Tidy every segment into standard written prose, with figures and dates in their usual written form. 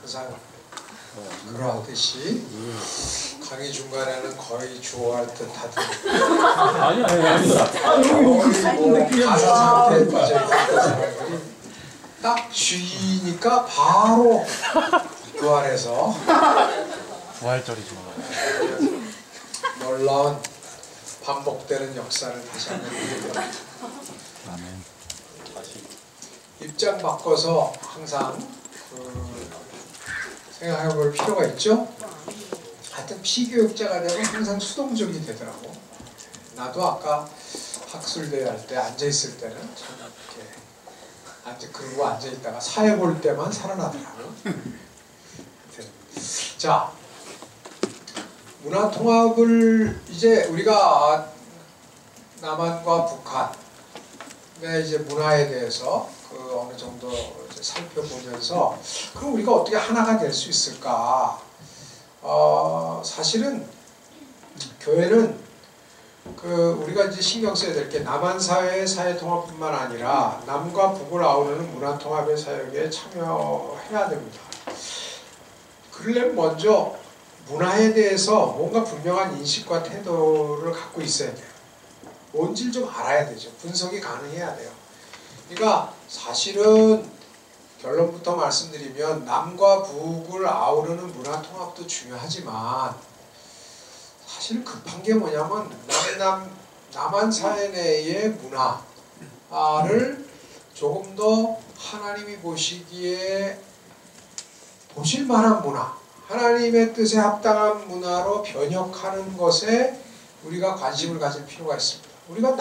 항상 그러하듯이 강의 중간에는 거의 주어할 듯 하듯 아니 가사 상태에 빠져있는 사람들이 딱 쉬니까 바로 그 안에서 부활절이죠. 놀라운 반복되는 역사를 다시 한번 보게 됩니다. 아멘. 입장 바꿔서 항상 생각해 볼 필요가 있죠. 하여튼 피교육자가 되면 항상 수동적이 되더라고. 나도 아까 학술대회 할 때 앉아있을 때는 참 이렇게 그러고 앉아있다가 사회 볼 때만 살아나더라고. 자, 문화통합을 이제 우리가 남한과 북한의 이제 문화에 대해서 어느 정도 이제 살펴보면서 그럼 우리가 어떻게 하나가 될 수 있을까? 사실은 교회는 우리가 이제 신경 써야 될 게 남한 사회의 사회 통합뿐만 아니라 남과 북을 아우르는 문화 통합의 사역에 참여해야 됩니다. 그러려면 먼저 문화에 대해서 뭔가 분명한 인식과 태도를 갖고 있어야 돼요. 뭔지를 좀 알아야 되죠. 분석이 가능해야 돼요. 그러니까 사실은 결론부터 말씀드리면 남과 북을 아우르는 문화 통합도 중요하지만 사실 급한 게 뭐냐면 남한 사회 내의 문화를 조금 더 하나님이 보시기에 보실만한 문화, 하나님의 뜻에 합당한 문화로 변혁하는 것에 우리가 관심을 가질 필요가 있습니다. 우리가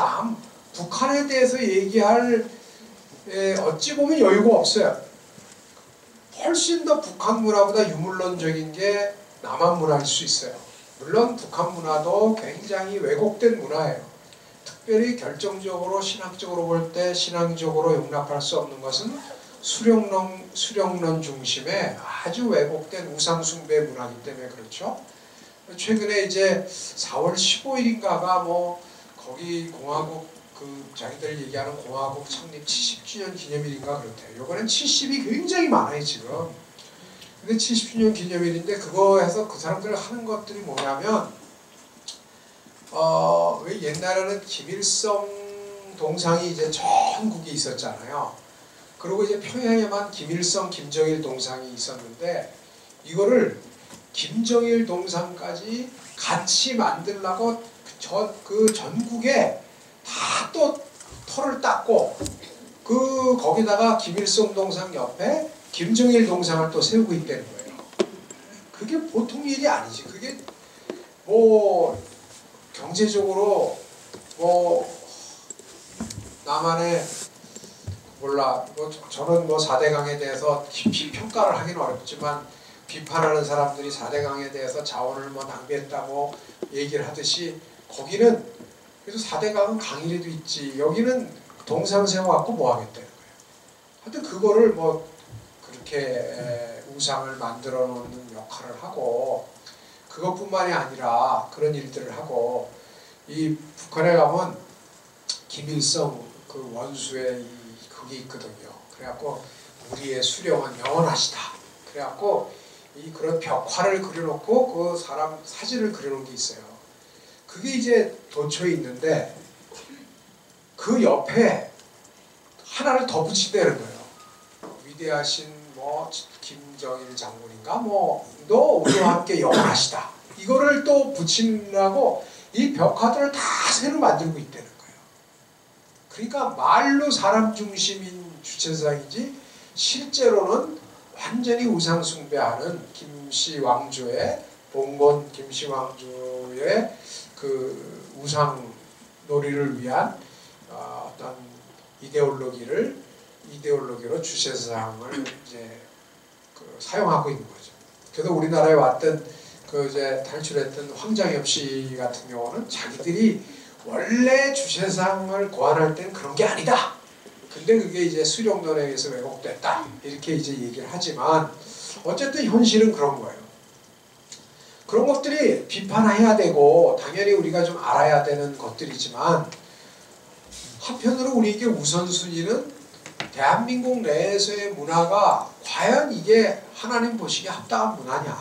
북한에 대해서 얘기할 어찌 보면 여유가 없어요. 훨씬 더 북한 문화보다 유물론적인 게 남한 문화일 수 있어요. 물론 북한 문화도 굉장히 왜곡된 문화예요. 특별히 결정적으로 신학적으로 볼 때 신앙적으로 용납할 수 없는 것은 수령론 중심의 아주 왜곡된 우상숭배 문화이기 때문에 그렇죠. 최근에 이제 4월 15일인가가 거기 공화국 자기들 얘기하는 공화국 창립 70주년 기념일인가 그렇대요. 이번엔 70이 굉장히 많아요 지금. 근데 70주년 기념일인데 그거 해서 그 사람들 하는 것들이 뭐냐면 왜 옛날에는 김일성 동상이 이제 전국에 있었잖아요. 그리고 이제 평양에만 김일성, 김정일 동상이 있었는데 이거를 김정일 동상까지 같이 만들려고 그 전국에 다 또 터를 땄고 거기다가 김일성 동상 옆에 김정일 동상을 또 세우고 있다는 거예요. 그게 보통 일이 아니지. 그게 경제적으로 남한의 저는 4대강에 대해서 깊이 평가를 하기는 어렵지만 비판하는 사람들이 4대강에 대해서 자원을 낭비했다고 얘기를 하듯이 거기는 그래도 4대강은 강이라도 있지 여기는 동상 세워갖고 뭐 하겠다는 거예요. 하여튼 그거를 그렇게 우상을 만들어 놓는 역할을 하고 그것뿐만이 아니라 그런 일들을 하고 이 북한에 가면 김일성 그 원수의 그게 있거든요. 그래갖고 우리의 수령은 영원하시다. 그래갖고 그런 벽화를 그려놓고 그 사람 사진을 그려놓은 게 있어요. 그게 이제 도처에 있는데 그 옆에 하나를 더 붙인다는 거예요. 위대하신 김정일 장군인가 너 우리와 함께 영원하시다. 이거를 또 붙이려고 이 벽화들을 다 새로 만들고 있다는 거예요. 그러니까 말로 사람 중심인 주체사이지 실제로는 완전히 우상 숭배하는 김씨 왕조의 봉건 김씨 왕조의 그 우상 놀이를 위한 어떤 이데올로기로 주체사상을 이제 사용하고 있는 거죠. 그래서 우리나라에 왔던 이제 탈출했던 황장엽 씨 같은 경우는 자기들이 원래 주체사상을 고안할 때는 그런 게 아니다. 근데 그게 이제 수령론에 의해서 왜곡됐다. 이렇게 이제 얘기를 하지만 어쨌든 현실은 그런 거예요. 그런 것들이 비판해야 되고 당연히 우리가 좀 알아야 되는 것들이지만 한편으로 우리에게 우선순위는 대한민국 내에서의 문화가 과연 이게 하나님 보시기에 합당한 문화냐,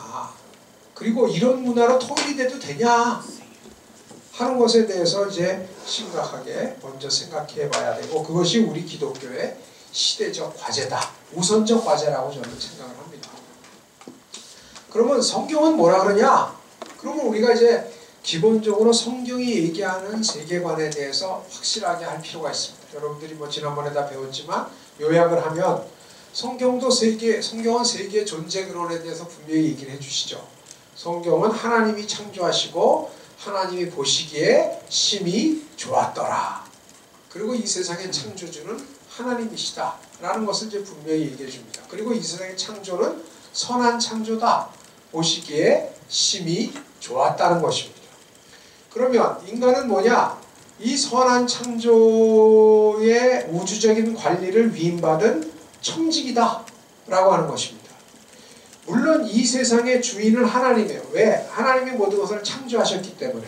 그리고 이런 문화로 통일이 돼도 되냐 하는 것에 대해서 이제 심각하게 먼저 생각해 봐야 되고, 그것이 우리 기독교의 시대적 과제다, 우선적 과제라고 저는 생각을 합니다. 그러면 성경은 뭐라 그러냐? 그러면 우리가 이제 기본적으로 성경이 얘기하는 세계관에 대해서 확실하게 할 필요가 있습니다. 여러분들이 뭐 지난번에 다 배웠지만 요약을 하면 성경은 세계 존재 근원에 대해서 분명히 얘기를 해주시죠. 성경은 하나님이 창조하시고 하나님이 보시기에 심히 좋았더라. 그리고 이 세상의 창조주는 하나님이시다 라는 것을 이제 분명히 얘기해 줍니다. 그리고 이 세상의 창조는 선한 창조다. 보시기에 심히 좋았다는 것입니다. 그러면 인간은 뭐냐? 이 선한 창조의 우주적인 관리를 위임받은 청직이다 라고 하는 것입니다. 물론 이 세상의 주인은 하나님이에요. 왜? 하나님이 모든 것을 창조하셨기 때문에.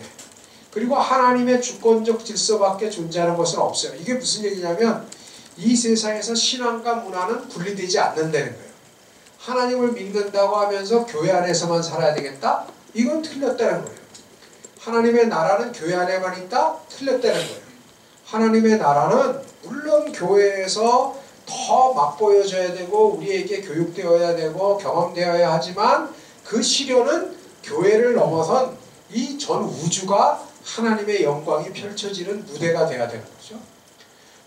그리고 하나님의 주권적 질서밖에 존재하는 것은 없어요. 이게 무슨 얘기냐면 이 세상에서 신앙과 문화는 분리되지 않는다는 거예요. 하나님을 믿는다고 하면서 교회 안에서만 살아야 되겠다? 이건 틀렸다는 거예요. 하나님의 나라는 교회 안에만 있다? 틀렸다는 거예요. 하나님의 나라는 물론 교회에서 더 맛보여져야 되고 우리에게 교육되어야 되고 경험되어야 하지만 그 실효는 교회를 넘어선 이 전 우주가 하나님의 영광이 펼쳐지는 무대가 돼야 되는 거죠.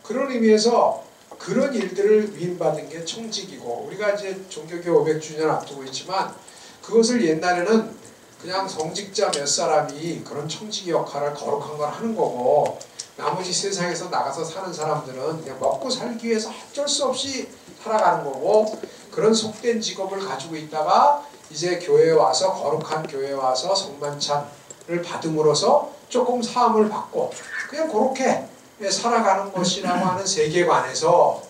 그런 의미에서 그런 일들을 위임받은 게 청직이고, 우리가 이제 종교개혁 500주년 앞두고 있지만 그것을 옛날에는 그냥 성직자 몇 사람이 그런 청직 역할을 거룩한 걸 하는 거고, 나머지 세상에서 나가서 사는 사람들은 그냥 먹고 살기 위해서 어쩔 수 없이 살아가는 거고, 그런 속된 직업을 가지고 있다가 이제 교회에 와서, 거룩한 교회에 와서 성만찬을 받음으로써 조금 사함을 받고 그냥 그렇게 살아가는 것이라고 하는 세계관에서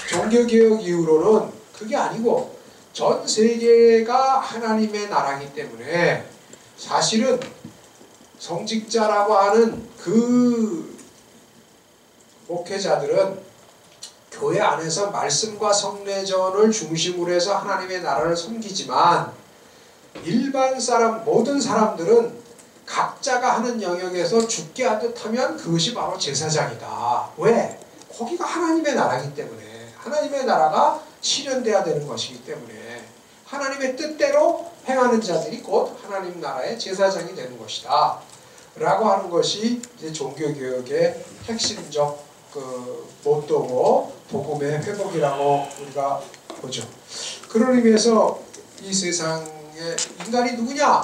종교개혁 이후로는 그게 아니고 전 세계가 하나님의 나라이기 때문에 사실은 성직자라고 하는 그 목회자들은 교회 안에서 말씀과 성례전을 중심으로 해서 하나님의 나라를 섬기지만 일반 사람, 모든 사람들은 각자가 하는 영역에서 죽게 하듯 하면 그것이 바로 제사장이다. 왜? 거기가 하나님의 나라이기 때문에, 하나님의 나라가 실현돼야 되는 것이기 때문에 하나님의 뜻대로 행하는 자들이 곧 하나님 나라의 제사장이 되는 것이다 라고 하는 것이 이제 종교개혁의 핵심적 그 모토고 복음의 회복이라고 우리가 보죠. 그런 의미에서 이 세상에 인간이 누구냐?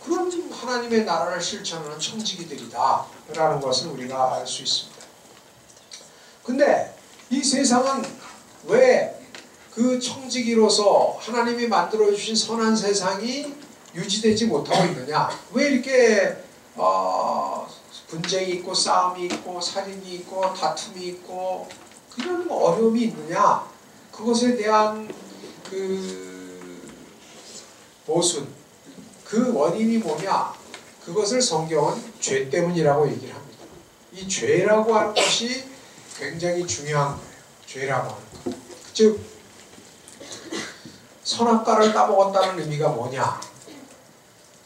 그런 하나님의 나라를 실천하는 청지기들이다 라는 것을 우리가 알 수 있습니다. 근데 이 세상은 왜 그 청지기로서 하나님이 만들어주신 선한 세상이 유지되지 못하고 있느냐? 왜 이렇게 분쟁이 있고 싸움이 있고 살인이 있고 다툼이 있고 그런 어려움이 있느냐? 그것에 대한 그 모순, 그 원인이 뭐냐? 그것을 성경은 죄 때문이라고 얘기를 합니다. 이 죄라고 하는 것이 굉장히 중요한 거예요. 죄라고 하는 것. 즉 선악과를 따먹었다는 의미가 뭐냐?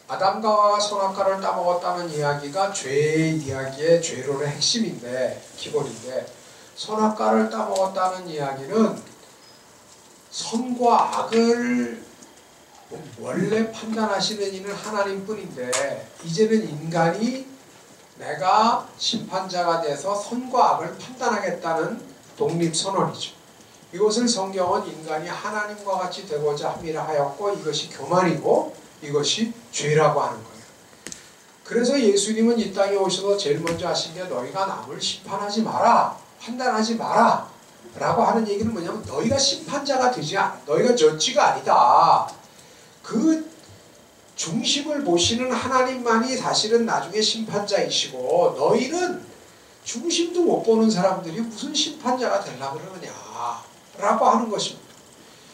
아담과 하와가 선악과를 따먹었다는 이야기가 죄의 이야기의 죄론의 핵심인데, 기본인데, 선악과를 따먹었다는 이야기는 선과 악을 원래 판단하시는 이는 하나님뿐인데 이제는 인간이 내가 심판자가 돼서 선과 악을 판단하겠다는 독립선언이죠. 이것을 성경은 인간이 하나님과 같이 되고자 함이라 하였고 이것이 교만이고 이것이 죄라고 하는 거예요. 그래서 예수님은 이 땅에 오셔서 제일 먼저 하신 게 너희가 남을 심판하지 마라, 판단하지 마라 라고 하는 얘기는 뭐냐면 너희가 심판자가 되지 않아, 너희가 저지가 아니다. 그 중심을 보시는 하나님만이 사실은 나중에 심판자이시고 너희는 중심도 못 보는 사람들이 무슨 심판자가 되려고 그러느냐 라고 하는 것입니다.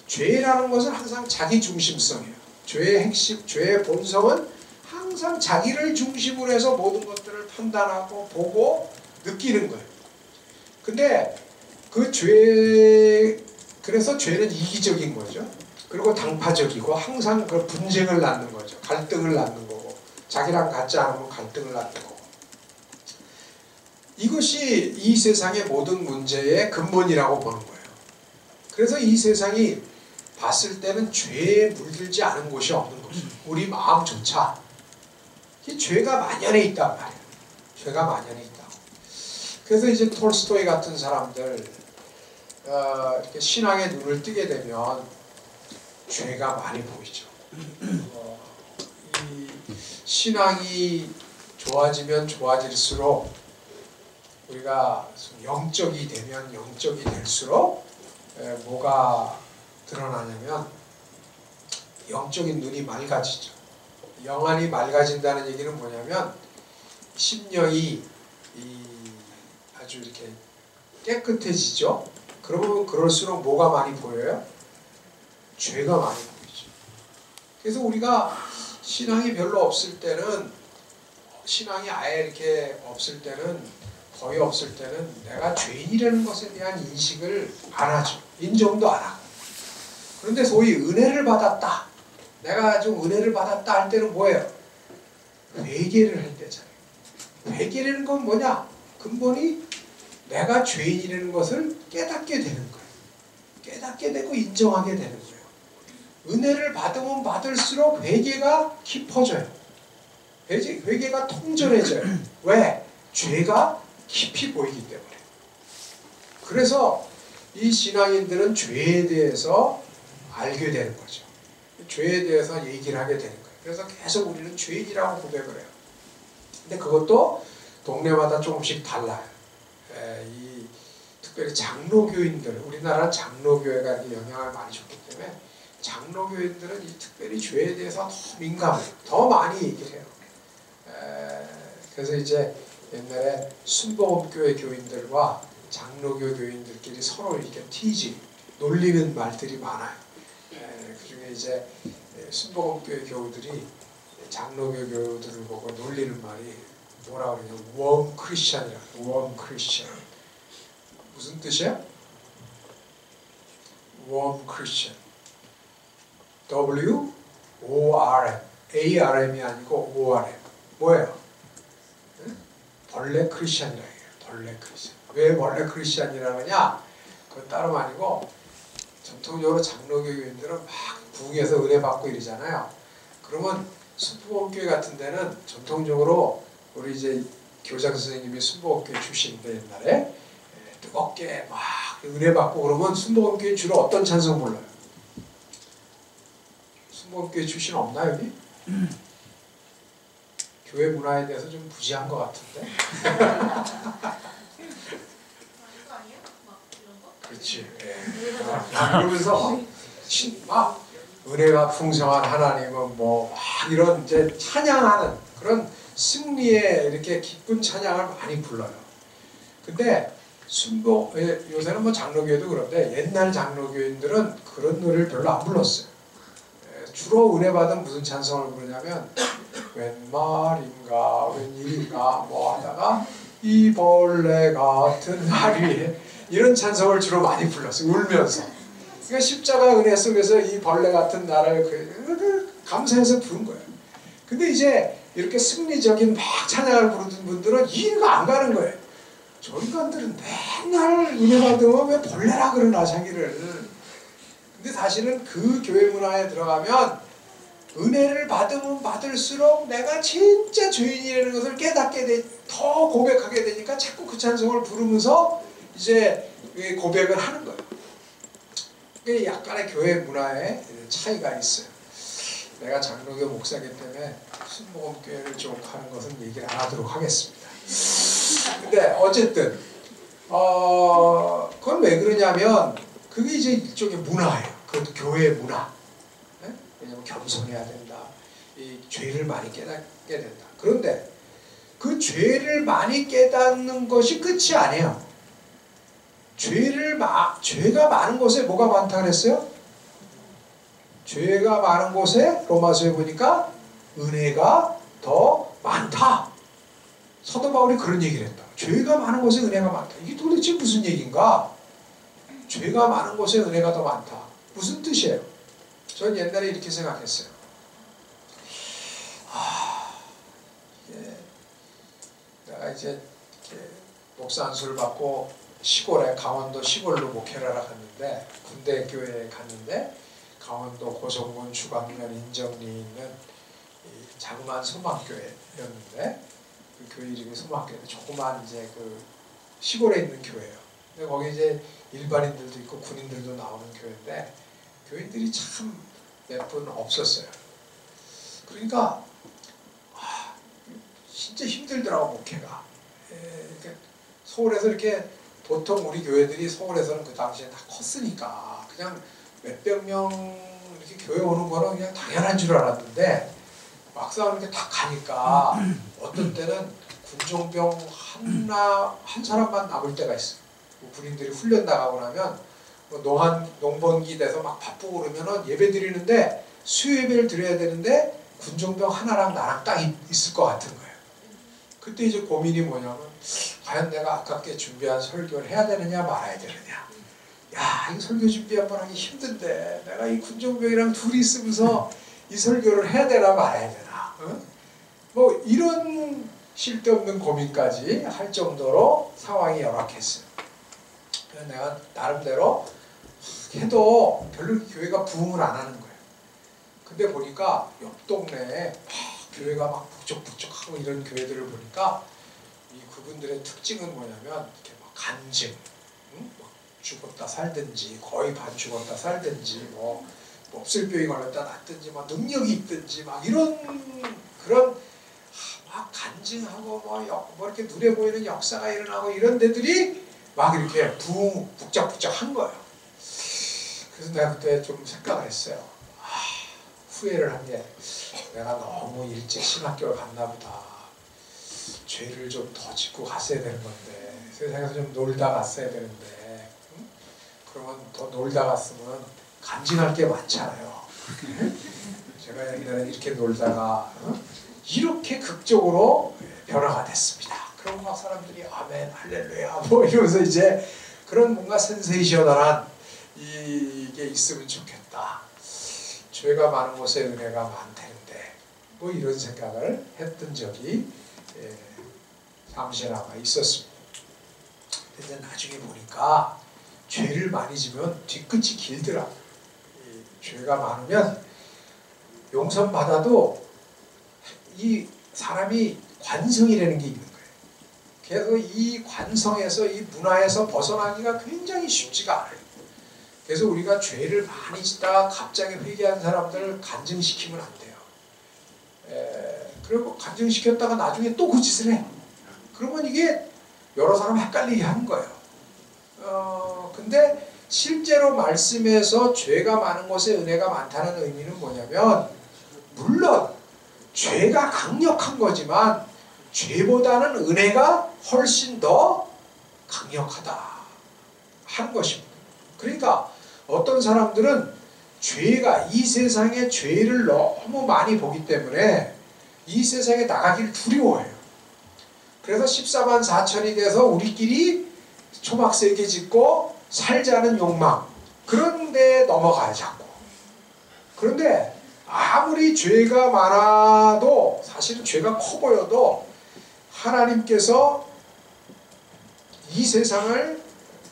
죄라는 것은 항상 자기 중심성이에요. 죄의 핵심, 죄의 본성은 항상 자기를 중심으로 해서 모든 것들을 판단하고 보고 느끼는 거예요. 근데 그래서 죄는 이기적인 거죠. 그리고 당파적이고 항상 그 분쟁을 낳는 거죠. 갈등을 낳는 거고, 자기랑 같지 않으면 갈등을 낳는 거고. 이것이 이 세상의 모든 문제의 근본이라고 보는 거예요. 그래서 이 세상이 봤을 때는 죄에 물들지 않은 곳이 없는 거죠. 우리 마음조차 이 죄가 만연해 있단 말이에요. 죄가 만연해 있다. 그래서 이제 톨스토이 같은 사람들 이렇게 신앙의 눈을 뜨게 되면 죄가 많이 보이죠. 이 신앙이 좋아지면 좋아질수록 우리가 영적이 되면 영적이 될수록 뭐가 드러나냐면 영적인 눈이 맑아지죠. 영안이 맑아진다는 얘기는 뭐냐면 심령이 아주 이렇게 깨끗해지죠. 그러면 그럴수록 뭐가 많이 보여요? 죄가 많이 보이죠. 그래서 우리가 신앙이 별로 없을 때는, 신앙이 아예 이렇게 없을 때는, 거의 없을 때는 내가 죄인이라는 것에 대한 인식을 안 하죠. 인정도 안 하고. 그런데 소위 은혜를 받았다, 내가 좀 은혜를 받았다 할 때는 뭐예요? 회개를 할 때잖아요. 회개라는 건 뭐냐? 근본이 내가 죄인이라는 것을 깨닫게 되는 거예요. 깨닫게 되고 인정하게 되는 거예요. 은혜를 받으면 받을수록 회개가 깊어져요. 회개가 통절해져요. 왜? 죄가 깊이 보이기 때문에. 그래서 이 신앙인들은 죄에 대해서 알게 되는 거죠. 죄에 대해서 얘기를 하게 되는 거예요. 그래서 계속 우리는 죄인이라고 고백을 해요. 근데 그것도 동네마다 조금씩 달라요. 특별히 장로교인들, 우리나라는 장로교회가 영향을 많이 줬기 때문에 장로교인들은 특별히 죄에 대해서 더 민감해요. 더 많이 얘기를 해요. 그래서 이제 옛날에 순복음교회 교인들과 장로교 교인들끼리 서로 이렇게 놀리는 말들이 많아요. 그 중에 이제 순복음교회 교우들이 장로교 교우들을 보고 놀리는 말이 뭐라 그러냐면 웜 크리스천이라. 웜 크리스천. 무슨 뜻이야? 웜 크리스천. W-O-R-M. A-R-M이 아니고 O-R-M. 뭐예요? 벌레 크리스천이라 해요. 벌레 크리스천. 왜 벌레 크리스천이라고 하냐? 그건 따로 아니고 전통적으로 장로교 교인들은 막 부흥해서 은혜 받고 이러잖아요. 그러면 순복음교회 같은 데는 전통적으로 우리 이제 교장 선생님이 순복음교회 출신인데 옛날에 뜨겁게 막 은혜 받고 그러면 순복음교회 주로 어떤 찬송 불러요? 순복음교회 출신 없나 여기? 교회 문화에 대해서 좀 부지한 것 같은데? 그렇지. 그러면서 막 은혜가 풍성한 하나님은 뭐 막 이런 이제 찬양하는 그런 승리의 이렇게 기쁜 찬양을 많이 불러요. 근데 요새는 뭐 장로교회도 그런데 옛날 장로교인들은 그런 노래를 별로 안 불렀어요. 주로 은혜 받은 무슨 찬송을 부르냐면 웬 말인가 웬일인가 뭐 하다가 이 벌레 같은 날 위에 이런 찬송을 주로 많이 불렀어요. 울면서. 그러니까 십자가 은혜 속에서 이 벌레 같은 날을 감사해서 부른 거예요. 근데 이제 이렇게 승리적인 막 찬양을 부르는 분들은 이해가 안 가는 거예요. 저 인간들은 맨날 은혜 받으면 왜 벌레라 그러나 자기를. 근데 사실은 그 교회 문화에 들어가면 은혜를 받으면 받을수록 내가 진짜 죄인이라는 것을 깨닫게 돼, 더 고백하게 되니까 자꾸 그 찬송을 부르면서 이제 고백을 하는 거예요. 그게 약간의 교회 문화에 차이가 있어요. 내가 장로교 목사이기 때문에 순복음교회를 좀 하는 것은 얘기를 안 하도록 하겠습니다. 근데 어쨌든 그건 왜 그러냐면 그게 이제 일종의 문화예요. 그것도 교회의 문화. 네? 왜냐면 겸손해야 된다. 이 죄를 많이 깨닫게 된다. 그런데 그 죄를 많이 깨닫는 것이 끝이 아니에요. 죄가 많은 곳에 뭐가 많다 그랬어요? 죄가 많은 곳에 로마서에 보니까 은혜가 더 많다. 사도 바울이 그런 얘기를 했다. 죄가 많은 곳에 은혜가 많다. 이게 도대체 무슨 얘기인가? 죄가 많은 곳에 은혜가 더 많다. 무슨 뜻이에요? 전 옛날에 이렇게 생각했어요. 내가 이제 이렇게 목사 안수를 받고 시골에 강원도 시골로 목회를 하러 갔는데 군대 교회에 갔는데 강원도 고성군 주광면 인정리에 있는 이 자그마한 소망교회였는데 그 교회 이름이 소망교회인데 조그만 이제 그 시골에 있는 교회예요. 근데 거기 이제 일반인들도 있고 군인들도 나오는 교회인데 교인들이 참 몇 분 없었어요. 그러니까 진짜 힘들더라고 목회가. 이렇게 서울에서 이렇게 보통 우리 교회들이 서울에서는 그 당시에 다 컸으니까 그냥 몇백 명 이렇게 교회 오는 거는 그냥 당연한 줄 알았는데 막상 이렇게 딱 가니까 어떤 때는 군종병 한 사람만 남을 때가 있어요. 군인들이 훈련 나가고 나면 농번기 돼서 막 바쁘고 그러면은 예배 드리는데 수요예배를 드려야 되는데 군종병 하나랑 나랑 딱 있을 것 같은 거예요. 그때 이제 고민이 뭐냐면 과연 내가 아깝게 준비한 설교를 해야 되느냐 말아야 되느냐. 야, 이 설교 준비 한번 하기 힘든데 내가 이 군종병이랑 둘이 있으면서 이 설교를 해야 되나 말아야 되나. 뭐 이런 쓸데없는 고민까지 할 정도로 상황이 열악했어요. 그래서 내가 나름대로 해도 별로 교회가 부흥을 안 하는 거예요. 근데 보니까 옆 동네에 교회가 막 북적북적하고 이런 교회들을 보니까 이 그분들의 특징은 뭐냐면 이렇게 막 간증, 막 죽었다 살든지 거의 반 죽었다 살든지 뭐 없을 병이 걸렸다 낫든지 막 능력이 있든지 막 이런 그런 막 간증하고 뭐 이렇게 눈에 보이는 역사가 일어나고 이런 데들이 막 이렇게 북적북적한 거예요. 그래서 내가 그때 좀 생각을 했어요. 후회를 한 게 내가 너무 일찍 신학교를 갔나 보다. 죄를 좀 더 짓고 갔어야 되는 건데 세상에서 좀 놀다 갔어야 되는데 그러면 더 놀다 갔으면 간증할 게 많잖아요. 제가 옛날에 이렇게 놀다가 이렇게 극적으로 변화가 됐습니다. 그럼 막 사람들이 아멘 할렐루야 뭐 이러면서 이제 그런 뭔가 센세이셔널한 이게 있으면 좋겠다. 죄가 많은 곳에 은혜가 많다는데 뭐 이런 생각을 했던 적이 잠시나마 있었습니다. 근데 나중에 보니까 죄를 많이 지면 뒤끝이 길더라고요. 죄가 많으면 용서받아도 이 사람이 관성이라는 게 있는 거예요. 그래서 이 관성에서 이 문화에서 벗어나기가 굉장히 쉽지가 않아요. 그래서 우리가 죄를 많이 짓다가 갑자기 회개한 사람들을 간증시키면 안 돼요. 그리고 간증시켰다가 나중에 또 그 짓을 해. 그러면 이게 여러 사람 헷갈리게 하는 거예요. 근데 실제로 말씀에서 죄가 많은 곳에 은혜가 많다는 의미는 뭐냐면 물론 죄가 강력한 거지만 죄보다는 은혜가 훨씬 더 강력하다 하는 것입니다. 그러니까 어떤 사람들은 죄가 이 세상에 죄를 너무 많이 보기 때문에 이 세상에 나가기를 두려워해요. 그래서 14만 4천이 돼서 우리끼리 초막세계 짓고 살자는 욕망 그런 데 넘어가요 자꾸. 그런데 아무리 죄가 많아도 사실은 죄가 커 보여도 하나님께서 이 세상을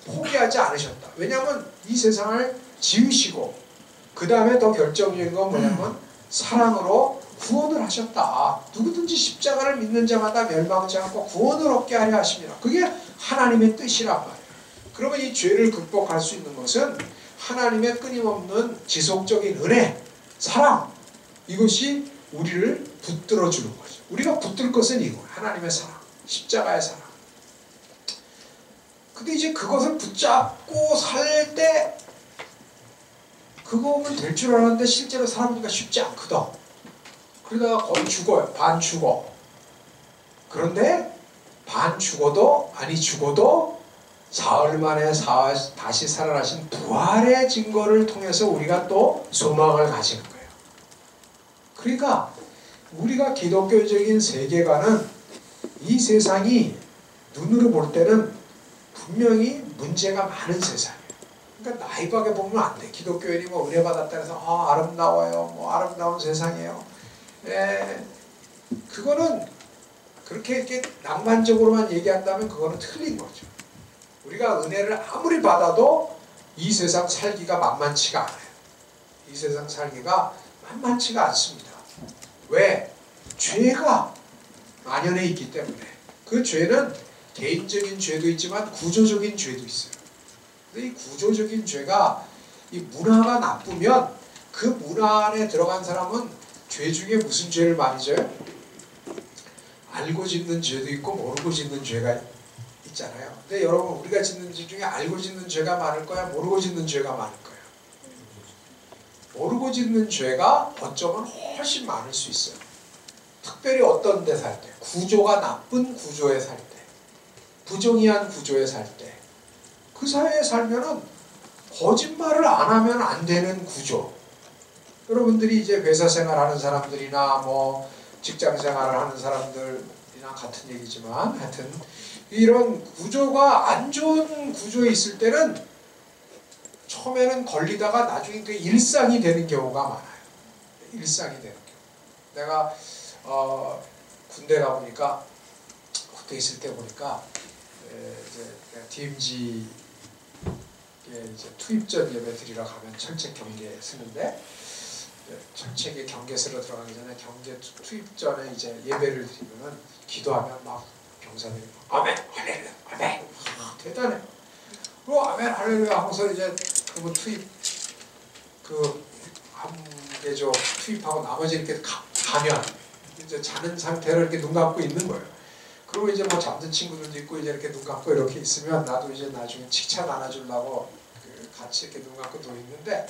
포기하지 않으셨다. 왜냐하면 이 세상을 지으시고 그 다음에 더 결정적인 건 뭐냐면 사랑으로 구원을 하셨다. 누구든지 십자가를 믿는 자마다 멸망치 않고 구원을 얻게 하려 하십니다. 그게 하나님의 뜻이란 말이에요. 그러면 이 죄를 극복할 수 있는 것은 하나님의 끊임없는 지속적인 은혜, 사랑 이것이 우리를 붙들어 주는 거죠. 우리가 붙들 것은 이거 하나님의 사랑, 십자가의 사랑. 근데 이제 그것을 붙잡고 살 때 그거면 될 줄 알았는데 실제로 살아보니까 쉽지 않거든. 그러다가 거의 죽어요. 반 죽어. 그런데 반 죽어도 아니 죽어도 사흘 만에 다시 살아나신 부활의 증거를 통해서 우리가 또 소망을 가지는 거예요. 그러니까 우리가 기독교적인 세계관은 이 세상이 눈으로 볼 때는 분명히 문제가 많은 세상이에요. 그러니까 나이밖에 보면 안 돼. 기독교인이 뭐 은혜 받았다 해서 아름다워요. 뭐 아름다운 세상이에요. 그거는 그렇게 이렇게 낭만적으로만 얘기한다면 그거는 틀린 거죠. 우리가 은혜를 아무리 받아도 이 세상 살기가 만만치가 않아요. 이 세상 살기가 만만치가 않습니다. 왜? 죄가 만연해 있기 때문에. 그 죄는 개인적인 죄도 있지만 구조적인 죄도 있어요. 근데 이 구조적인 죄가 이 문화가 나쁘면 그 문화 안에 들어간 사람은 죄 중에 무슨 죄를 많이 져요? 알고 짓는 죄도 있고 모르고 짓는 죄가 있잖아요. 근데 여러분 우리가 짓는 죄 중에 알고 짓는 죄가 많을 거야? 모르고 짓는 죄가 많을 거예요? 모르고 짓는 죄가 어쩌면 훨씬 많을 수 있어요. 특별히 어떤 데 살 때, 구조가 나쁜 구조에 살 때, 부정의한 구조에 살 때, 그 사회에 살면은 거짓말을 안 하면 안 되는 구조. 여러분들이 이제 회사 생활하는 사람들이나 뭐 직장 생활을 하는 사람들이나 같은 얘기지만 하여튼 이런 구조가 안 좋은 구조에 있을 때는 처음에는 걸리다가 나중에 그 일상이 되는 경우가 많아요. 일상이 되는 경우. 내가 군대 가보니까 그때 있을 때 보니까 이제 DMZ 이제 투입전 예배 드리러 가면 철책 경계 쓰는데 철책에 경계 쓰러 들어가기 전에 경계 투입전에 이제 예배를 드리면 기도하면 막 병사들이 아멘 할렐루야 아멘 대단해. 그리고 아멘 할렐루야 하고서 이제 그분 투입 그 한개조 투입하고 나머지 이렇게 가면 이제 자는 상태로 이렇게 눈 감고 있는 거예요. 그리고 이제 뭐 잠든 친구들도 있고 이제 이렇게 눈 감고 이렇게 있으면 나도 이제 나중에 칭찬 안아주려고 같이 이렇게 눈 감고 누워 있는데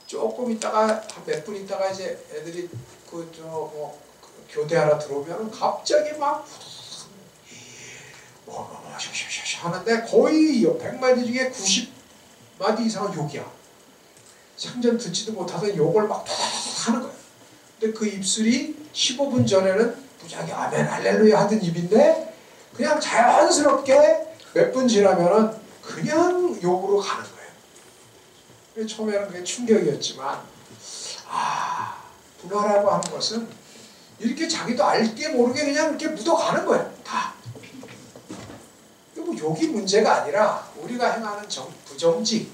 조금 있다가 한 몇 분 있다가 이제 애들이 교대하러 들어오면 갑자기 막 하는데 거의 100마디 중에 90마디 이상은 욕이야. 상전 듣지도 못하던 욕을 막 하는 거야. 근데 그 입술이 15분 전에는 무지하게 아멘 할렐루야 하던 입인데 그냥 자연스럽게 몇 분 지나면은 그냥 욕으로 가는 거예요. 처음에는 그게 충격이었지만 문화라고 하는 것은 이렇게 자기도 알게 모르게 그냥 이렇게 묻어가는 거예요. 다. 뭐 욕이 문제가 아니라 우리가 행하는 부정직,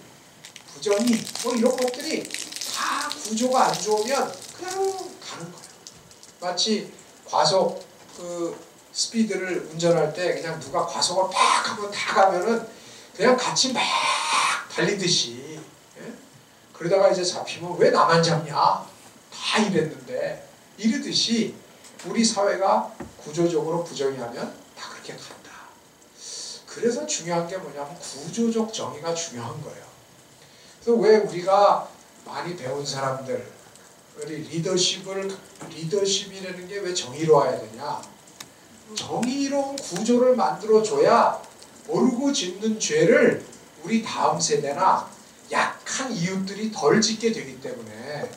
부정의 뭐 이런 것들이 다 구조가 안 좋으면 그냥 가는 거예요. 마치 과속 스피드를 운전할 때 그냥 누가 과속을 팍 하고 다 가면은 그냥 같이 막 달리듯이 그러다가 이제 잡히면 왜 나만 잡냐? 다 이랬는데 이러듯이 우리 사회가 구조적으로 부정의하면 다 그렇게 간다. 그래서 중요한 게 뭐냐면 구조적 정의가 중요한 거예요. 그래서 왜 우리가 많이 배운 사람들 리더십이라는 게 왜 정의로워야 되냐? 정의로운 구조를 만들어줘야 모르고 짓는 죄를 우리 다음 세대나 약한 이웃들이 덜 짓게 되기 때문에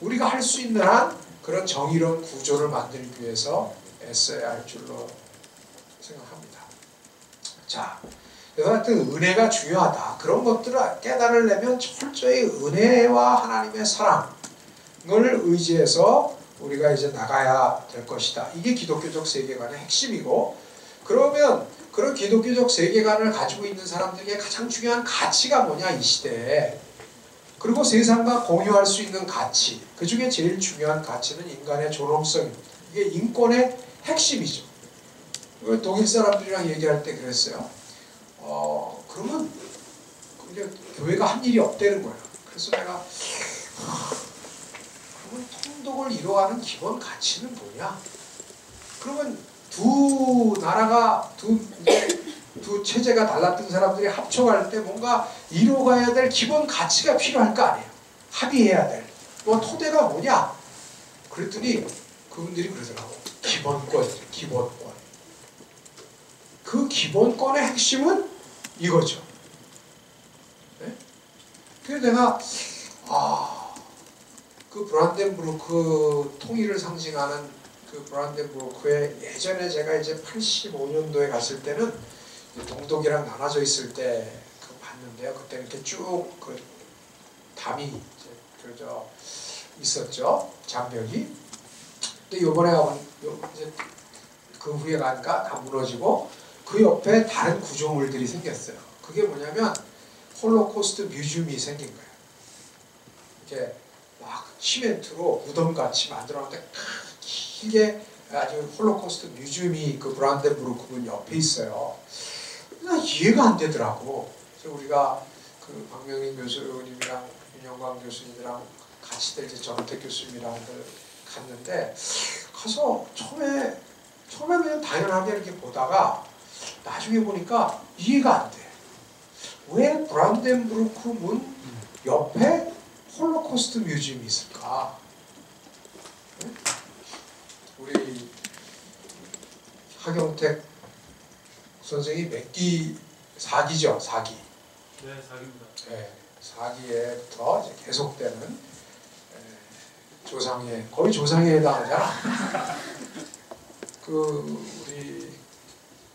우리가 할 수 있는 한 그런 정의로운 구조를 만들기 위해서 애써야 할 줄로 생각합니다. 자, 그래서 하여튼 은혜가 중요하다. 그런 것들을 깨달으려면 철저히 은혜와 하나님의 사랑을 의지해서 우리가 이제 나가야 될 것이다. 이게 기독교적 세계관의 핵심이고, 그러면 그런 기독교적 세계관을 가지고 있는 사람들에게 가장 중요한 가치가 뭐냐 이 시대에. 그리고 세상과 공유할 수 있는 가치, 그 중에 제일 중요한 가치는 인간의 존엄성입니다. 이게 인권의 핵심이죠. 독일 사람들이랑 얘기할 때 그랬어요. 그러면 교회가 한 일이 없다는 거예요. 그래서 내가 그러면 통독을 이루어가는 기본 가치는 뭐냐? 그러면 두 나라가 두 체제가 달랐던 사람들이 합쳐갈 때 뭔가 이루어가야 될 기본 가치가 필요할 거 아니에요. 합의해야 될. 뭐 토대가 뭐냐? 그랬더니 그분들이 그러더라고. 기본권. 그 기본권의 핵심은 이거죠. 네? 그래서 내가 그 브란덴부르크 통일을 상징하는 그 브란덴부르크에 예전에 제가 이제 85년도에 갔을 때는 동독이랑 나눠져 있을 때 봤는데 있었는데요. 그때 이렇게 쭉 그 담이 있었죠. 장벽이. 근데 요번에 이제 그 후에 가니까 다 무너지고 그 옆에 다른 구조물들이 생겼어요. 그게 뭐냐면 홀로코스트 뮤지엄이 생긴 거예요. 이렇게 막 시멘트로 무덤같이 만들어놨는데 길게 아주 홀로코스트 뮤지엄이 그 브란덴부르크 옆에 있어요. 이해가 안 되더라고. 그래서 우리가 그 박명희 교수님이랑 윤영광 교수님이랑 같이 이제 정택 교수님이랑 갔는데 가서 처음에 그냥 당연하게 이렇게 보다가 나중에 보니까 이해가 안 돼. 왜 브란덴부르크 문 옆에 홀로코스트 뮤지엄이 있을까? 응? 우리 하경택 선생이 몇 기? 4기죠? 4기. 네, 4기입니다. 네, 4기에부터 이제 계속되는 조상회, 거의 조상회에 해당하잖아. 그 우리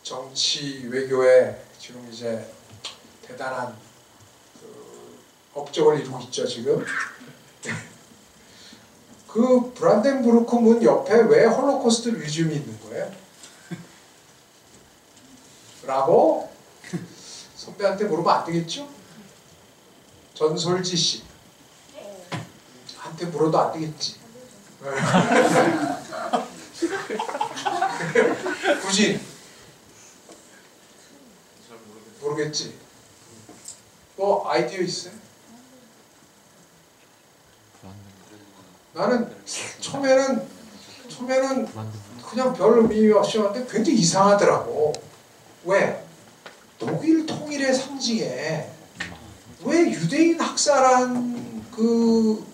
정치 외교에 지금 이제 대단한 그 업적을 이루고 있죠 지금. 그 브란덴부르크 문 옆에 왜 홀로코스트 뮤지엄이 있는 거예요? 라고 선배한테 물으면 안 되겠죠? 전솔지 씨 한테 물어도 안 되겠지. 굳이 잘 모르겠어요. 모르겠지. 뭐 아이디어 있어요? 나는 처음에는 그냥 별 의미 없이 왔는데 굉장히 이상하더라고. 왜? 독일 통일의 상징에 왜 유대인 학살한 그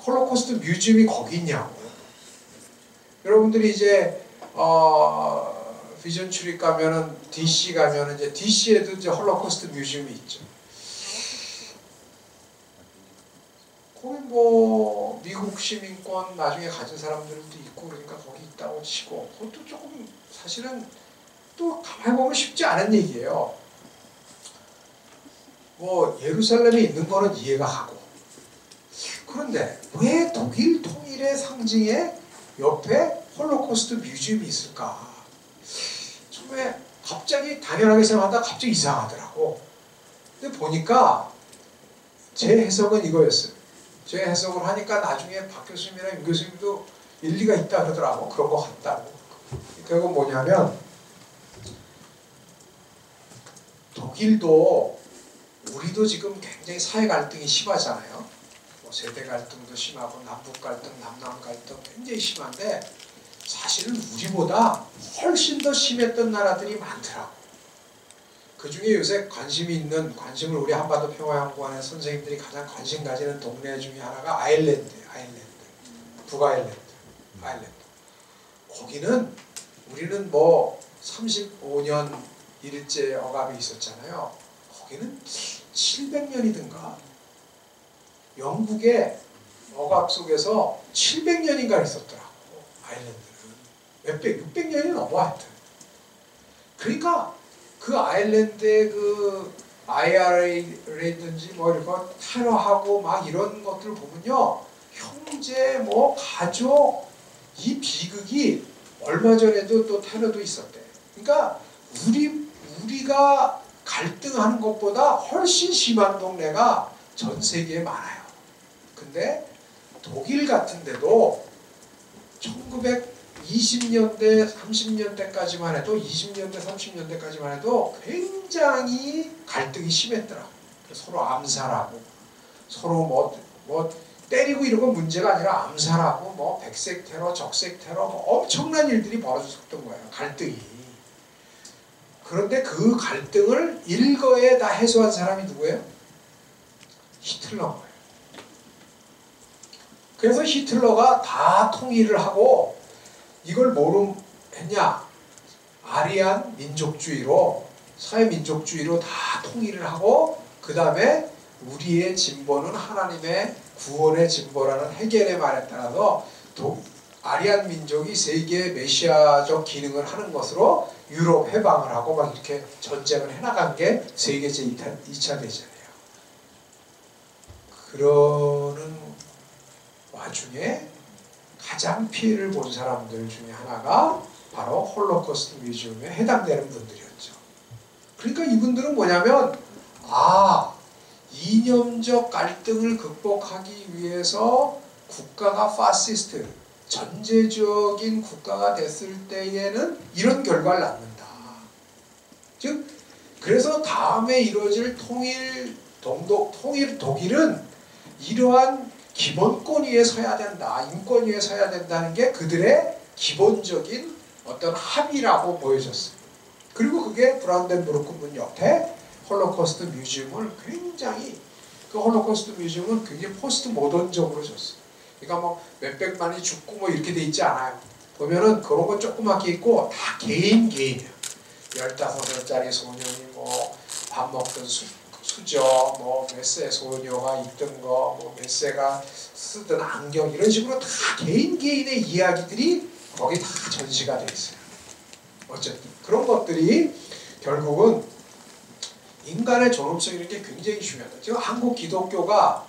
홀로코스트 뮤지엄이 거기 있냐고. 여러분들이 이제 비전 출입 가면은 DC 가면은 이제 DC에도 이제 홀로코스트 뮤지엄이 있죠. 거기 뭐 미국 시민권 나중에 가진 사람들도 있고 그러니까 거기 있다고 치고 그것도 조금 사실은 또 가만히 보면 쉽지 않은 얘기예요. 뭐 예루살렘에 있는 거는 이해가 가고 그런데 왜 독일 통일의 상징에 옆에 홀로코스트 뮤지엄이 있을까? 처음에 갑자기 당연하게 생각하다가 갑자기 이상하더라고. 근데 보니까 제 해석은 이거였어요. 제 해석을 하니까 나중에 박 교수님이랑 윤 교수님도 일리가 있다 그러더라고. 그런 거 같다고. 그건 뭐냐면 독일도 우리도 지금 굉장히 사회 갈등이 심하잖아요. 뭐 세대 갈등도 심하고 남북 갈등, 남남 갈등 굉장히 심한데 사실은 우리보다 훨씬 더 심했던 나라들이 많더라고. 그 중에 요새 관심을 우리 한반도 평화연구원의 선생님들이 가장 관심 가지는 동네 중에 하나가 아일랜드예요. 북아일랜드. 거기는 우리는 뭐 35년 일제 억압이 있었잖아요. 거기는 700년이든가 영국의 억압 속에서 700년인가 있었더라고. 아일랜드는 600년이 넘어 하여튼. 그러니까 그 아일랜드의 그 IRA든지 뭐 이런 거 테러하고 막 이런 것들 보면요, 형제 뭐 가족 이 비극이 얼마 전에도 또 테러도 있었대. 그러니까 우리가 갈등하는 것보다 훨씬 심한 동네가 전 세계에 많아요. 근데 독일 같은 데도 1920년대, 30년대까지만 해도 20년대, 30년대까지만 해도 굉장히 갈등이 심했더라고. 서로 암살하고 서로 뭐 때리고 이런 건 문제가 아니라 암살하고 뭐 백색 테러, 적색 테러 뭐 엄청난 일들이 벌어졌던 거예요. 갈등이. 그런데 그 갈등을 일거에 다 해소한 사람이 누구예요? 히틀러예요. 그래서 히틀러가 다 통일을 하고 이걸 뭐로 했냐? 아리안 민족주의로, 사회민족주의로 다 통일을 하고 그 다음에 우리의 진보는 하나님의 구원의 진보라는 헤겔의 말에 따라서 아리안 민족이 세계의 메시아적 기능을 하는 것으로 유럽 해방을 하고 막 이렇게 전쟁을 해나간 게 세계 제2차 대전이에요. 그러는 와중에 가장 피해를 본 사람들 중에 하나가 바로 홀로코스트 뮤지엄에 해당되는 분들이었죠. 그러니까 이분들은 뭐냐면 이념적 갈등을 극복하기 위해서 국가가 파시스트, 전제적인 국가가 됐을 때에는 이런 결과를 낳는다. 즉 그래서 다음에 이루어질 통일 독일은 이러한 기본권 위에 서야 된다, 인권 위에 서야 된다는 게 그들의 기본적인 어떤 합의라고 보여졌어요. 그리고 그게 브란덴부르크 문 옆에 홀로코스트 뮤지엄을 굉장히 포스트 모던적으로 줬어요. 그러니까 뭐 몇백만이 죽고 뭐 이렇게 돼 있지 않아요. 보면은 그런 거 조그맣게 있고 다 개인이에요. 15살짜리 소년이 뭐 밥 먹던 수저, 뭐 몇 세 소녀가 입던 거, 뭐 몇 세가 쓰던 안경 이런 식으로 다 개인의 이야기들이 거기 다 전시가 돼 있어요. 어쨌든 그런 것들이 결국은 인간의 존엄성이라는 게 굉장히 중요하다. 지금 한국 기독교가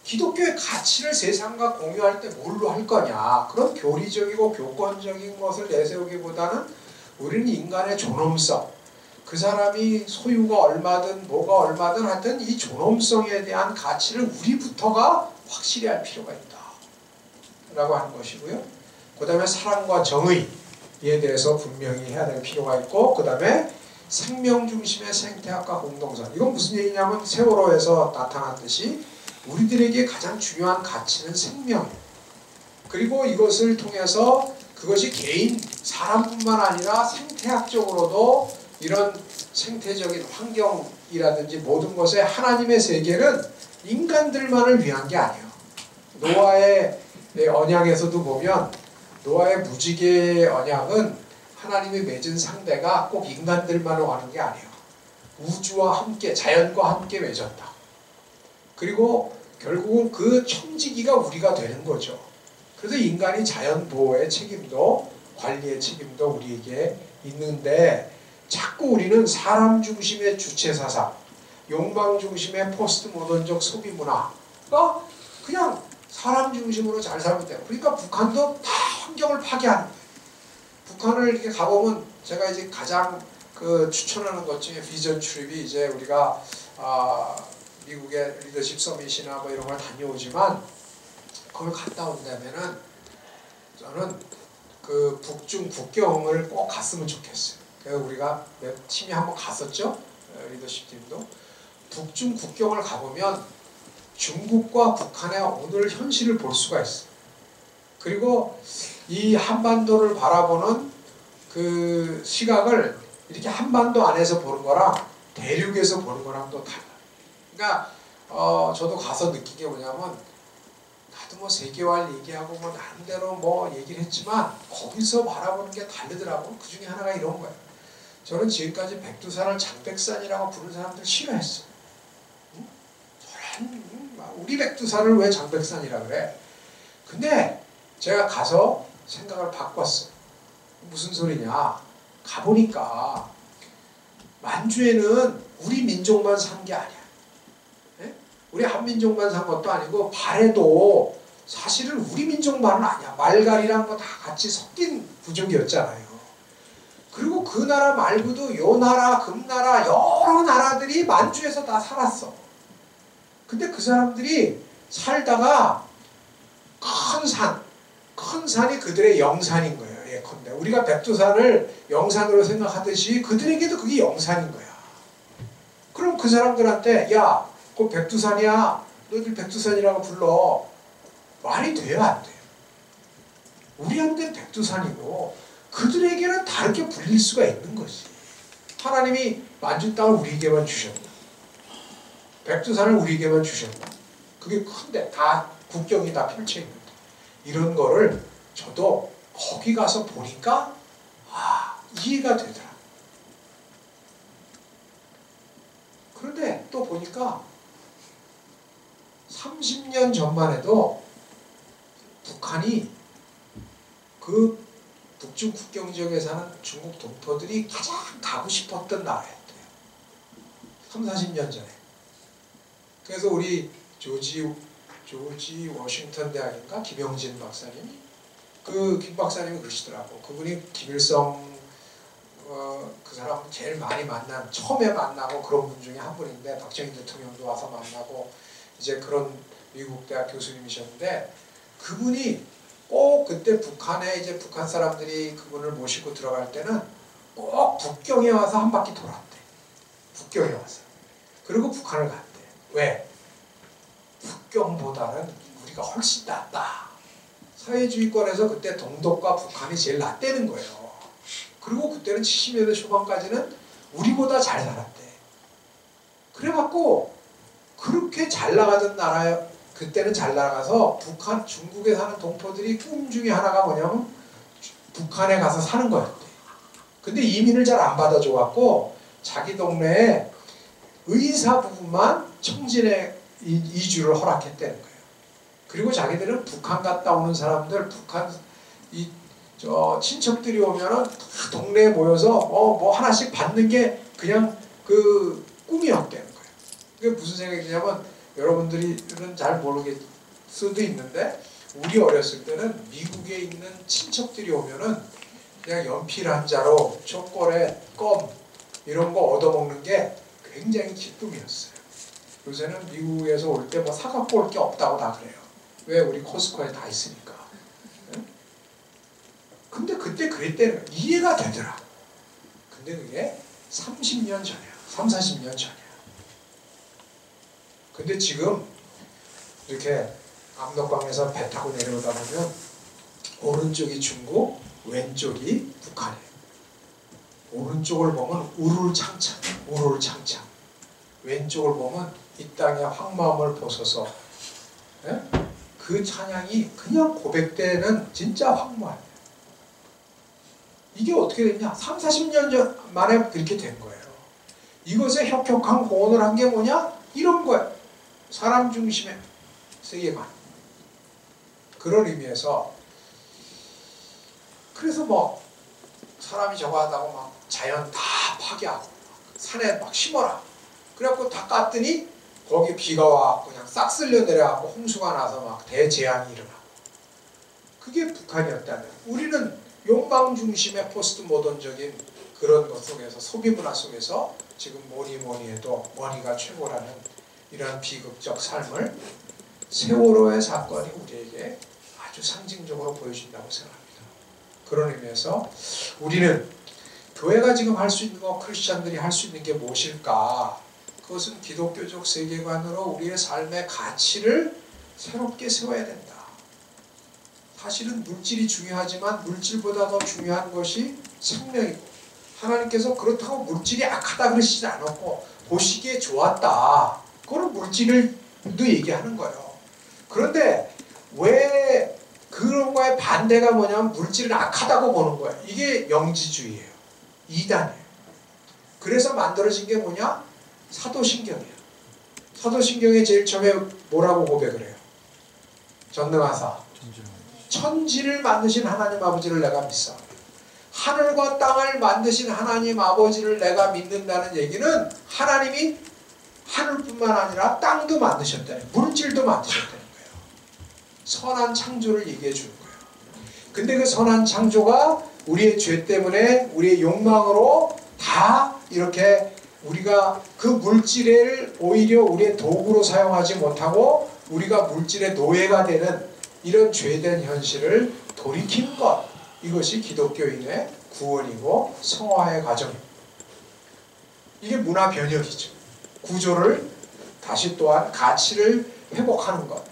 기독교의 가치를 세상과 공유할 때 뭘로 할 거냐, 그런 교리적이고 교권적인 것을 내세우기보다는 우리는 인간의 존엄성, 그 사람이 소유가 얼마든 뭐가 얼마든 하여튼 이 존엄성에 대한 가치를 우리부터가 확실히 할 필요가 있다 라고 하는 것이고요. 그 다음에 사랑과 정의에 대해서 분명히 해야 될 필요가 있고, 그 다음에 생명 중심의 생태학과 공동선. 이건 무슨 얘기냐면 세월호에서 나타났듯이 우리들에게 가장 중요한 가치는 생명이에요. 그리고 이것을 통해서 그것이 개인, 사람뿐만 아니라 생태학적으로도 이런 생태적인 환경이라든지 모든 것에 하나님의 세계는 인간들만을 위한 게 아니에요. 노아의 언약에서도 보면 노아의 무지개의 언약은 하나님이 맺은 상대가 꼭 인간들만 하는 게 아니에요. 우주와 함께, 자연과 함께 맺었다. 그리고 결국은 그 청지기가 우리가 되는 거죠. 그래서 인간이 자연 보호의 책임도, 관리의 책임도 우리에게 있는데, 자꾸 우리는 사람 중심의 주체 사상, 욕망 중심의 포스트 모던적 소비 문화가 그냥 사람 중심으로 잘 살면 돼요. 그러니까 북한도 다 환경을 파괴하는 거예요. 북한을 이렇게 가보면 제가 이제 가장 추천하는 것 중에 비전 출입이, 이제 우리가 미국의 리더십 서밋이나 뭐 이런 걸 다녀오지만, 거기 갔다 온다면은 저는 그 북중 국경을 꼭 갔으면 좋겠어요. 그래서 우리가 팀이 한번 갔었죠. 리더십 팀도. 북중 국경을 가보면 중국과 북한의 오늘 현실을 볼 수가 있어요. 그리고 이 한반도를 바라보는 그 시각을 이렇게 한반도 안에서 보는 거랑 대륙에서 보는 거랑 또 달라요. 그러니까 저도 가서 느낀 게 뭐냐면, 나도 뭐 세계화를 얘기하고 뭐 나름대로 뭐 얘기를 했지만 거기서 바라보는 게 다르더라고. 그 중에 하나가 이런 거예요. 저는 지금까지 백두산을 장백산이라고 부르는 사람들 싫어했어. 응? 우리 백두산을 왜 장백산이라 그래? 근데 제가 가서 생각을 바꿨어요. 무슨 소리냐? 가보니까 만주에는 우리 민족만 산 게 아니야. 네? 우리 한민족만 산 것도 아니고 발해도 사실은 우리 민족만은 아니야. 말갈이랑 뭐 다 같이 섞인 부족이었잖아요. 그리고 그 나라 말고도 요 나라, 금나라 여러 나라들이 만주에서 다 살았어. 근데 그 사람들이 살다가 큰 산이 그들의 영산인 거예요. 예컨대 우리가 백두산을 영산으로 생각하듯이 그들에게도 그게 영산인 거야. 그럼 그 사람들한테 야, 그거 백두산이야, 너희들 백두산이라고 불러. 말이 돼요, 안 돼요? 우리한테는 백두산이고 그들에게는 다르게 불릴 수가 있는 거지. 하나님이 만주 땅을 우리에게만 주셨나? 백두산을 우리에게만 주셨나? 그게 큰데 다 국경이 다 펼쳐 있는데, 이런 거를 저도 거기 가서 보니까 이해가 되더라. 그런데 또 보니까 30년 전만 해도 북한이 그 북중 국경 지역에 사는 중국 동포들이 가장 가고 싶었던 나라였대요. 30, 40년 전에. 그래서 우리 조지 워싱턴 대학인가 김영진 박사님이 김 박사님이 그러시더라고. 그분이 김일성 그 사람 제일 많이 처음에 만나고 그런 분 중에 한 분인데 박정희 대통령도 와서 만나고 이제 그런 미국 대학 교수님이셨는데 그분이 꼭 그때 북한에 이제 북한 사람들이 그분을 모시고 들어갈 때는 꼭 북경에 와서 한 바퀴 돌았대. 북경에 와서. 그리고 북한을 갔대. 왜? 북경보다는 우리가 훨씬 낫다. 사회주의권에서 그때 동독과 북한이 제일 낫다는 거예요. 그리고 그때는 70년대 초반까지는 우리보다 잘 살았대. 그래갖고 그렇게 잘 나가던 나라에 그때는 잘 나가서 중국에 사는 동포들이 꿈 중에 하나가 뭐냐면 북한에 가서 사는 거였대. 근데 이민을 잘 안 받아줘갖고 자기 동네에 의사 부부만 청진에 이주를 허락했다는 거예요. 그리고 자기들은 북한 갔다 오는 사람들, 북한 친척들이 오면은 다 동네에 모여서 뭐 하나씩 받는 게 그냥 그 꿈이었다는 거예요. 그게 무슨 생각이냐면 여러분들은 잘 모르겠을 수도 있는데 우리 어렸을 때는 미국에 있는 친척들이 오면은 그냥 연필 한 자로 초콜릿, 껌 이런 거 얻어먹는 게 굉장히 기쁨이었어요. 요새는 미국에서 올 때 뭐 사갖고 올 게 없다고 다 그래요. 왜? 우리 코스코에 다 있으니까. 네? 근데 그때 그랬다는 거예요. 이해가 되더라. 근데 그게 30년 전이야. 30, 40년 전이야. 근데 지금 이렇게 압록강에서 배 타고 내려오다 보면 오른쪽이 중국, 왼쪽이 북한이에요. 오른쪽을 보면 우룰창창, 우룰창창. 왼쪽을 보면 이 땅의 황마음을 벗어서 예? 그 찬양이 그냥 고백되는 진짜 황무합니다. 이게 어떻게 됐냐? 3, 40년 전 만에 그렇게 된 거예요. 이것에 혁혁한 공헌을 한 게 뭐냐? 이런 거예요. 사람 중심의 세계관. 그런 의미에서 그래서 뭐 사람이 저거 하다고 막 자연 다 파괴하고 산에 막 심어라. 그래갖고 다 깠더니 거기 비가 와갖고 그냥 싹 쓸려 내려갖고 홍수가 나서 막 대재앙이 일어나고. 그게 북한이었다면 우리는 욕망 중심의 포스트 모던적인 그런 것 속에서 소비 문화 속에서 지금 뭐니 해도 머니가 최고라는 이러한 비극적 삶을 세월호의 사건이 우리에게 아주 상징적으로 보여준다고 생각합니다. 그런 의미에서 우리는 교회가 지금 할 수 있는 거, 크리스찬들이 할 수 있는 게 무엇일까? 그것은 기독교적 세계관으로 우리의 삶의 가치를 새롭게 세워야 된다. 사실은 물질이 중요하지만 물질보다 더 중요한 것이 생명이고 하나님께서 그렇다고 물질이 악하다 그러시지 않았고 보시기에 좋았다. 그건 물질을도 얘기하는 거예요. 그런데 왜 그런 거에 반대가 뭐냐면 물질은 악하다고 보는 거예요. 이게 영지주의예요. 이단이에요. 그래서 만들어진 게 뭐냐? 사도신경이에요. 사도신경에 제일 처음에 뭐라고 고백을 해요? 전능하사 천지를 만드신 하나님 아버지를 내가 믿사. 하늘과 땅을 만드신 하나님 아버지를 내가 믿는다는 얘기는 하나님이 하늘뿐만 아니라 땅도 만드셨다는, 물질도 만드셨다는 거예요. 선한 창조를 얘기해 주는 거예요. 근데 그 선한 창조가 우리의 죄 때문에 우리의 욕망으로 다 이렇게 우리가 그 물질을 오히려 우리의 도구로 사용하지 못하고 우리가 물질의 노예가 되는 이런 죄된 현실을 돌이킨 것, 이것이 기독교인의 구원이고 성화의 과정입니다. 이게 문화 변혁이죠. 구조를 다시 또한 가치를 회복하는 것.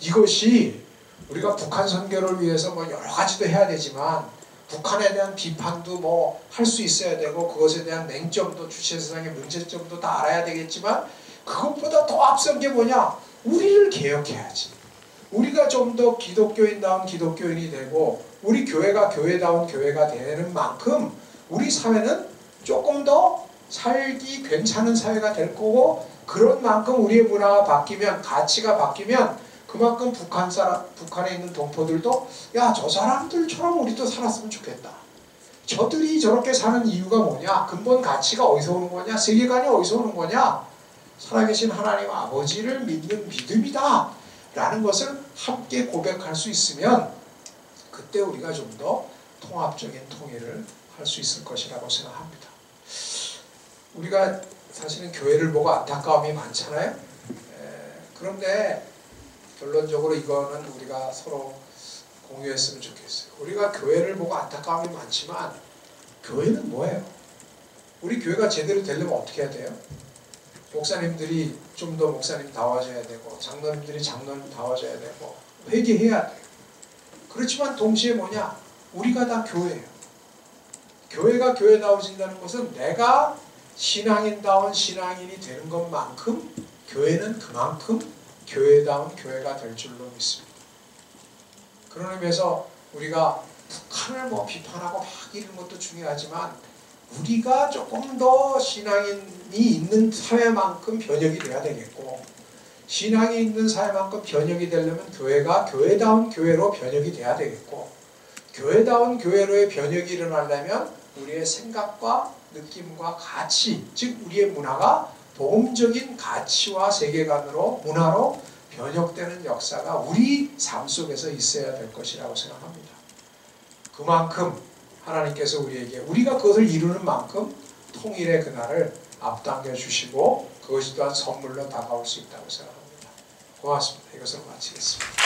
이것이 우리가 북한 선교를 위해서 뭐 여러 가지도 해야 되지만 북한에 대한 비판도 뭐 할 수 있어야 되고 그것에 대한 맹점도 주체사상의 문제점도 다 알아야 되겠지만 그것보다 더 앞선 게 뭐냐? 우리를 개혁해야지. 우리가 좀 더 기독교인다운 기독교인이 되고 우리 교회가 교회다운 교회가 되는 만큼 우리 사회는 조금 더 살기 괜찮은 사회가 될 거고 그런 만큼 우리의 문화가 바뀌면 가치가 바뀌면 그만큼 북한에 있는 동포들도 야, 저 사람들처럼 우리도 살았으면 좋겠다. 저들이 저렇게 사는 이유가 뭐냐? 근본 가치가 어디서 오는 거냐? 세계관이 어디서 오는 거냐? 살아계신 하나님 아버지를 믿는 믿음이다 라는 것을 함께 고백할 수 있으면 그때 우리가 좀 더 통합적인 통일을 할 수 있을 것이라고 생각합니다. 우리가 사실은 교회를 보고 안타까움이 많잖아요. 그런데 결론적으로 이거는 우리가 서로 공유했으면 좋겠어요. 우리가 교회를 보고 안타까움이 많지만 교회는 뭐예요? 우리 교회가 제대로 되려면 어떻게 해야 돼요? 목사님들이 좀 더 목사님다워져야 되고 장로님들이 장로님다워져야 되고 회개해야 돼요. 그렇지만 동시에 뭐냐? 우리가 다 교회예요. 교회가 교회다워진다는 것은 내가 신앙인다운 신앙인이 되는 것만큼 교회는 그만큼 교회다운 교회가 될 줄로 믿습니다. 그런 의미에서 우리가 북한을 뭐 비판하고 막 이런 것도 중요하지만 우리가 조금 더 신앙인이 있는 사회만큼 변혁이 돼야 되겠고 신앙이 있는 사회만큼 변혁이 되려면 교회가 교회다운 교회로 변혁이 돼야 되겠고 교회다운 교회로의 변혁이 일어나려면 우리의 생각과 느낌과 가치, 즉 우리의 문화가 복음적인 가치와 세계관으로 문화로 변혁되는 역사가 우리 삶 속에서 있어야 될 것이라고 생각합니다. 그만큼 하나님께서 우리에게 우리가 그것을 이루는 만큼 통일의 그날을 앞당겨 주시고 그것이 또한 선물로 다가올 수 있다고 생각합니다. 고맙습니다. 이것으로 마치겠습니다.